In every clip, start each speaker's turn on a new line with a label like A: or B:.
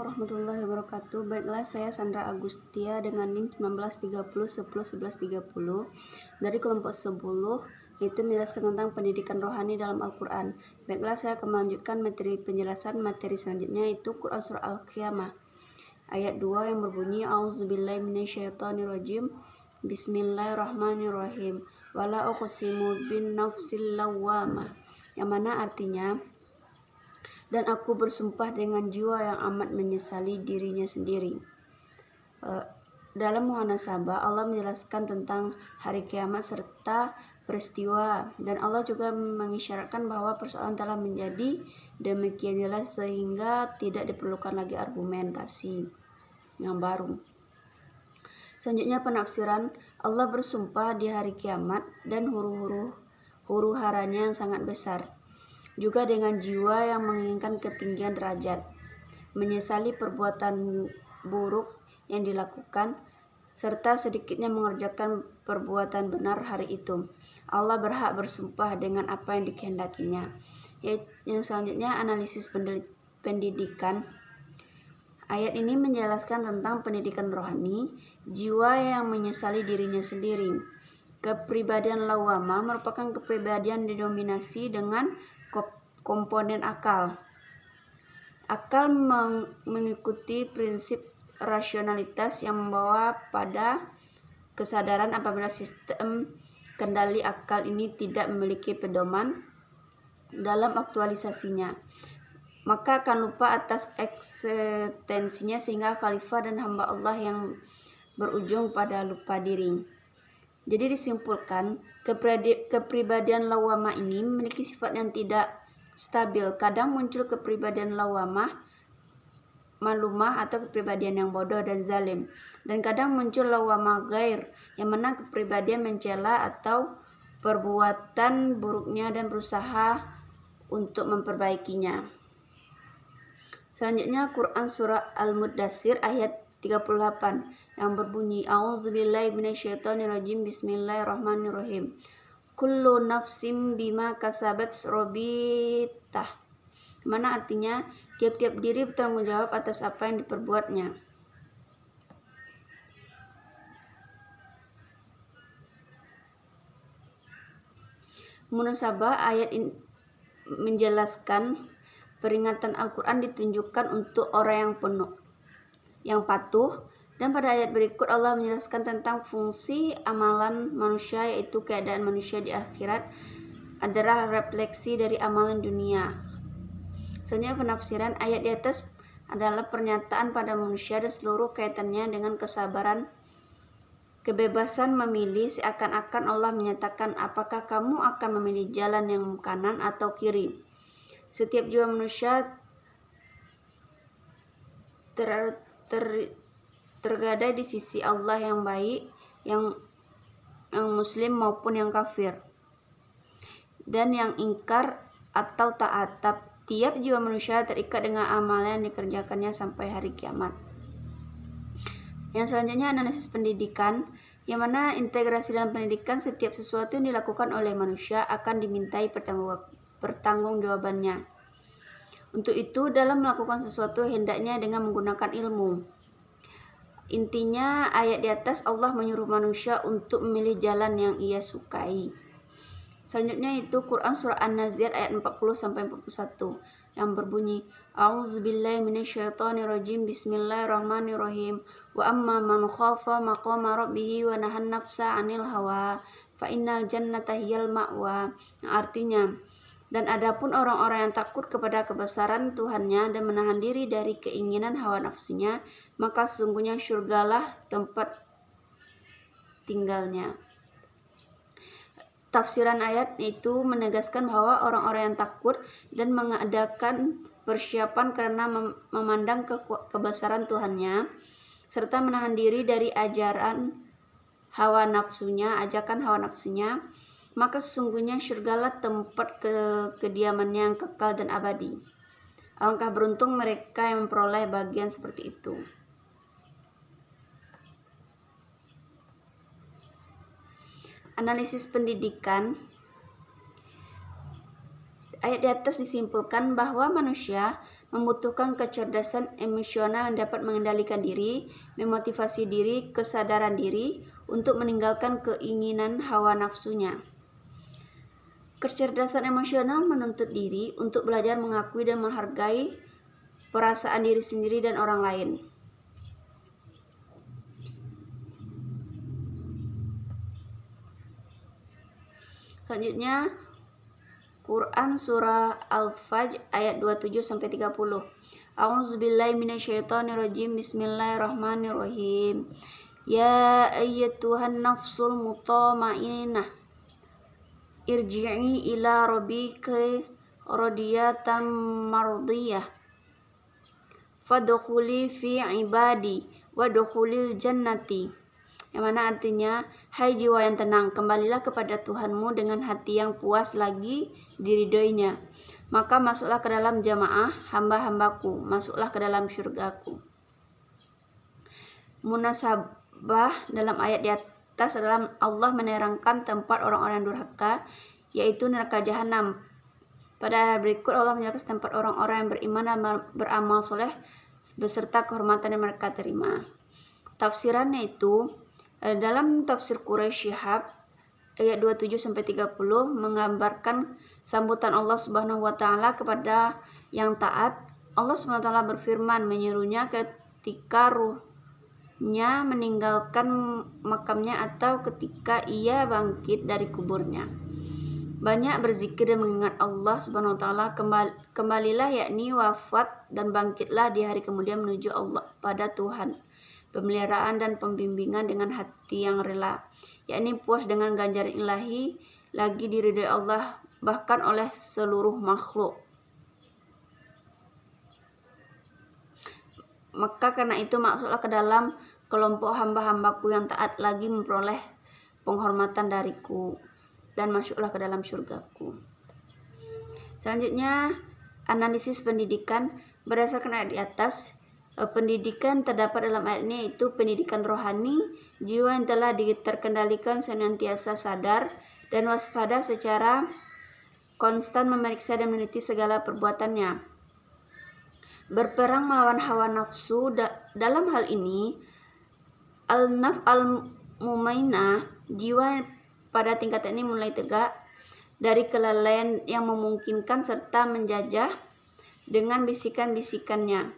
A: warahmatullahi wabarakatuh. Baiklah, saya Sandra Agustia dengan NIM 1930 dari kelompok 10, yaitu menjelaskan tentang pendidikan rohani dalam Al-Quran. Baiklah, saya akan melanjutkan materi selanjutnya, yaitu Quran Surah Al-Qiyamah ayat 2 yang berbunyi A'udzubillahi minasyaitonirrajim. Bismillahirrahmanirrahim. Wala uqsimu bin nafsil lawwamah, yang mana artinya, dan aku bersumpah dengan jiwa yang amat menyesali dirinya sendiri. Dalam muhasabah, Allah menjelaskan tentang hari kiamat serta peristiwa, dan Allah juga mengisyaratkan bahwa persoalan telah menjadi demikian jelas sehingga tidak diperlukan lagi argumentasi yang baru. Selanjutnya penafsiran, Allah bersumpah di hari kiamat dan huru haranya yang sangat besar, juga dengan jiwa yang menginginkan ketinggian derajat, menyesali perbuatan buruk yang dilakukan, serta sedikitnya mengerjakan perbuatan benar hari itu. Allah berhak bersumpah dengan apa yang dikehendakinya. Yang selanjutnya analisis pendidikan. Ayat ini menjelaskan tentang pendidikan rohani, jiwa yang menyesali dirinya sendiri. Kepribadian lawama merupakan kepribadian didominasi dengan komponen akal. Akal mengikuti prinsip rasionalitas yang membawa pada kesadaran apabila sistem kendali akal ini tidak memiliki pedoman dalam aktualisasinya, maka akan lupa atas eksistensinya sehingga khalifah dan hamba Allah yang berujung pada lupa diri. Jadi disimpulkan, kepribadian lawamah ini memiliki sifat yang tidak stabil. Kadang muncul kepribadian lawamah malumah atau kepribadian yang bodoh dan zalim, dan kadang muncul lawamah gair yang mana kepribadian mencela atau perbuatan buruknya dan berusaha untuk memperbaikinya. Selanjutnya Quran Surah Al-Muddatsir ayat 38 yang berbunyi A'udzubillahi minasyaitonirrajim. Bismillahirrahmanirrahim. Kullu nafsim bima kasabat robitah, mana artinya tiap-tiap diri bertanggung jawab atas apa yang diperbuatnya. Munasabah ayat ini menjelaskan peringatan Al-Quran ditunjukkan untuk orang yang patuh, dan pada ayat berikut Allah menjelaskan tentang fungsi amalan manusia, yaitu keadaan manusia di akhirat adalah refleksi dari amalan dunia. Selanjutnya penafsiran ayat di atas adalah pernyataan pada manusia dan seluruh kaitannya dengan kesabaran, kebebasan memilih, seakan-akan Allah menyatakan apakah kamu akan memilih jalan yang kanan atau kiri. Setiap jiwa manusia tergadai di sisi Allah yang baik, yang muslim maupun yang kafir, dan yang ingkar atau taat. Tiap jiwa manusia terikat dengan amal yang dikerjakannya sampai hari kiamat. Yang selanjutnya analisis pendidikan, yang mana integrasi dalam pendidikan, setiap sesuatu yang dilakukan oleh manusia akan dimintai pertanggungjawabannya. Untuk itu, dalam melakukan sesuatu hendaknya dengan menggunakan ilmu. Intinya ayat di atas Allah menyuruh manusia untuk memilih jalan yang ia sukai. Selanjutnya itu Quran Surah An-Nazi'at ayat 40-41 yang berbunyi A'udzubillahi minasyaitonirrajim. Bismillahirrahmanirrahim. Wa amma man khafa maqama rabbih wa nahan nafsa 'anil hawa fa innal jannata hiyal ma'wa, yang artinya, dan adapun orang-orang yang takut kepada kebesaran Tuhannya dan menahan diri dari keinginan hawa nafsunya, maka sesungguhnya syurgalah tempat tinggalnya. Tafsiran ayat itu menegaskan bahwa orang-orang yang takut dan mengadakan persiapan karena memandang kebesaran Tuhannya, serta menahan diri dari ajakan hawa nafsunya, maka sesungguhnya syurgalah tempat kediamannya yang kekal dan abadi. Alangkah beruntung mereka yang memperoleh bagian seperti itu. Analisis pendidikan. Ayat di atas disimpulkan bahwa manusia membutuhkan kecerdasan emosional yang dapat mengendalikan diri, memotivasi diri, kesadaran diri untuk meninggalkan keinginan hawa nafsunya. Kecerdasan emosional menuntut diri untuk belajar mengakui dan menghargai perasaan diri sendiri dan orang lain. Selanjutnya, Quran Surah Al-Fajr ayat 27-30. A'udzubillahi minasyaitonirrajim. Bismillahirrahmanirrahim. Ya ayyatuhan nafsul mutmainnah, irji'i ila rabbiki radiyatan mardiyah, fadkhuli fi ibadi wadkhulil jannati. Yang mana artinya, hai jiwa yang tenang, kembalilah kepada Tuhanmu dengan hati yang puas lagi diridhoinya. Maka masuklah ke dalam jamaah hamba-hambaku, masuklah ke dalam syurgaku. Munasabah dalam ayat di atas adalah Allah menerangkan tempat orang-orang yang durhaka, yaitu neraka jahanam. Pada ayat berikut Allah menjelaskan tempat orang-orang yang beriman dan beramal soleh beserta kehormatan yang mereka terima. Tafsirannya itu dalam tafsir Quraisy Shihab ayat 27-30 menggambarkan sambutan Allah Subhanahu wa taala kepada yang taat. Allah Subhanahu wa taala berfirman menyerunya ketika ruhnya meninggalkan makamnya atau ketika ia bangkit dari kuburnya. Banyak berzikir dan mengingat Allah Subhanahu wa taala, kembalilah yakni wafat dan bangkitlah di hari kemudian menuju Allah pada Tuhan pemeliharaan dan pembimbingan dengan hati yang rela, yakni puas dengan ganjaran ilahi, lagi diridhoi Allah bahkan oleh seluruh makhluk. Maka karena itu masuklah ke dalam kelompok hamba-hambaku yang taat, lagi memperoleh penghormatan dariku, dan masuklah ke dalam surgaku. Selanjutnya, analisis pendidikan berdasarkan ayat di atas. Pendidikan terdapat dalam ayat ini yaitu pendidikan rohani, jiwa yang telah terkendalikan senantiasa sadar dan waspada secara konstan memeriksa dan meneliti segala perbuatannya. Berperang melawan hawa nafsu. Dalam hal ini, al-naf al-mumainah, jiwa pada tingkatan ini mulai tegak dari kelalaian yang memungkinkan serta menjajah dengan bisikannya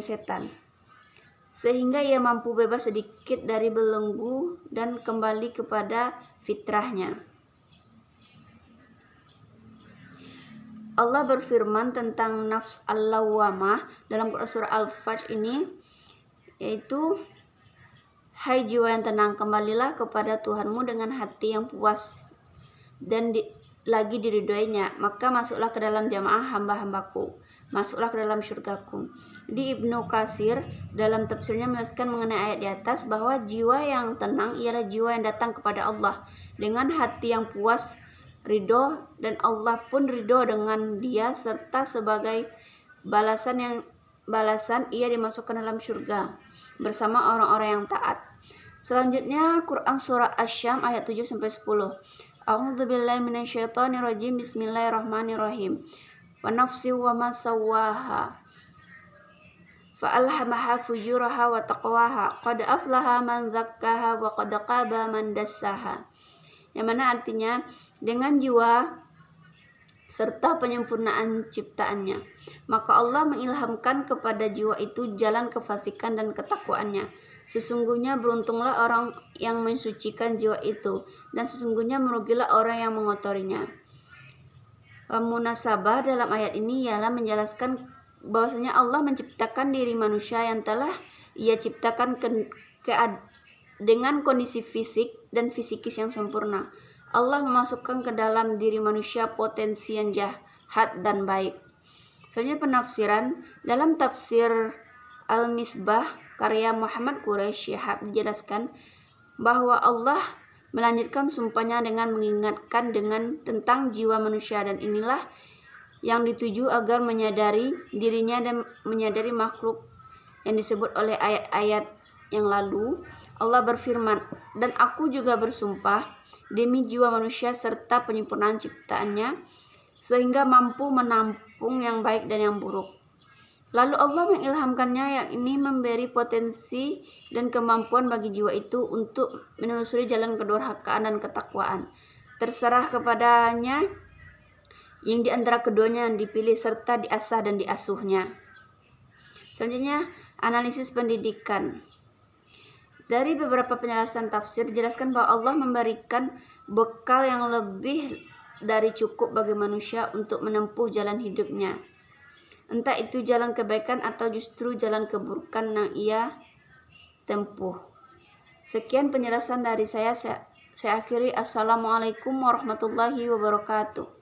A: setan, sehingga ia mampu bebas sedikit dari belenggu dan kembali kepada fitrahnya. Allah berfirman tentang nafs al-lawwamah dalam Quran Surah Al-Fajr ini, yaitu hai jiwa yang tenang, kembalilah kepada Tuhanmu dengan hati yang puas dan lagi diridhoinya, maka masuklah ke dalam jamaah hamba-hambaku, masuklah ke dalam syurgaku. Di Ibnu Katsir dalam tafsirnya menjelaskan mengenai ayat di atas bahwa jiwa yang tenang ialah jiwa yang datang kepada Allah dengan hati yang puas, ridho, dan Allah pun ridho dengan dia, serta sebagai balasan ia dimasukkan dalam syurga bersama orang-orang yang taat. Selanjutnya Quran Surah Asy-Syam ayat 7-10. A'udzubillahi minasyaitonirrajim. Bismillahirrahmanirrahim. Wa nafsi wa ma sawwaha fa'alhamaha fujuraha wa taqwaha qad aflaha man zakkaha wa qad khaba man dassaha. Yang mana artinya dengan jiwa serta penyempurnaan ciptaannya, maka Allah mengilhamkan kepada jiwa itu jalan kefasikan dan ketakwaannya. Sesungguhnya beruntunglah orang yang mensucikan jiwa itu, dan sesungguhnya merugilah orang yang mengotorinya. Munasabah dalam ayat ini ialah menjelaskan bahwasanya Allah menciptakan diri manusia yang telah ia ciptakan dengan kondisi fisik dan fisikis yang sempurna. Allah memasukkan ke dalam diri manusia potensi yang jahat dan baik. Selanjutnya penafsiran dalam tafsir Al-Misbah karya Muhammad Quraisy Shihab dijelaskan bahwa Allah melanjutkan sumpahnya dengan mengingatkan tentang jiwa manusia, dan inilah yang dituju agar menyadari dirinya dan menyadari makhluk yang disebut oleh ayat-ayat yang lalu. Allah berfirman, dan aku juga bersumpah demi jiwa manusia serta penyempurnaan ciptaannya, sehingga mampu menampung yang baik dan yang buruk. Lalu Allah mengilhamkannya, yang ini memberi potensi dan kemampuan bagi jiwa itu untuk menelusuri jalan kedurhakaan dan ketakwaan. Terserah kepadanya yang di antara keduanya yang dipilih serta diasah dan diasuhnya. Selanjutnya, analisis pendidikan. Dari beberapa penjelasan tafsir dijelaskan bahwa Allah memberikan bekal yang lebih dari cukup bagi manusia untuk menempuh jalan hidupnya. Entah itu jalan kebaikan atau justru jalan keburukan yang ia tempuh. Sekian penjelasan dari saya akhiri. Assalamualaikum warahmatullahi wabarakatuh.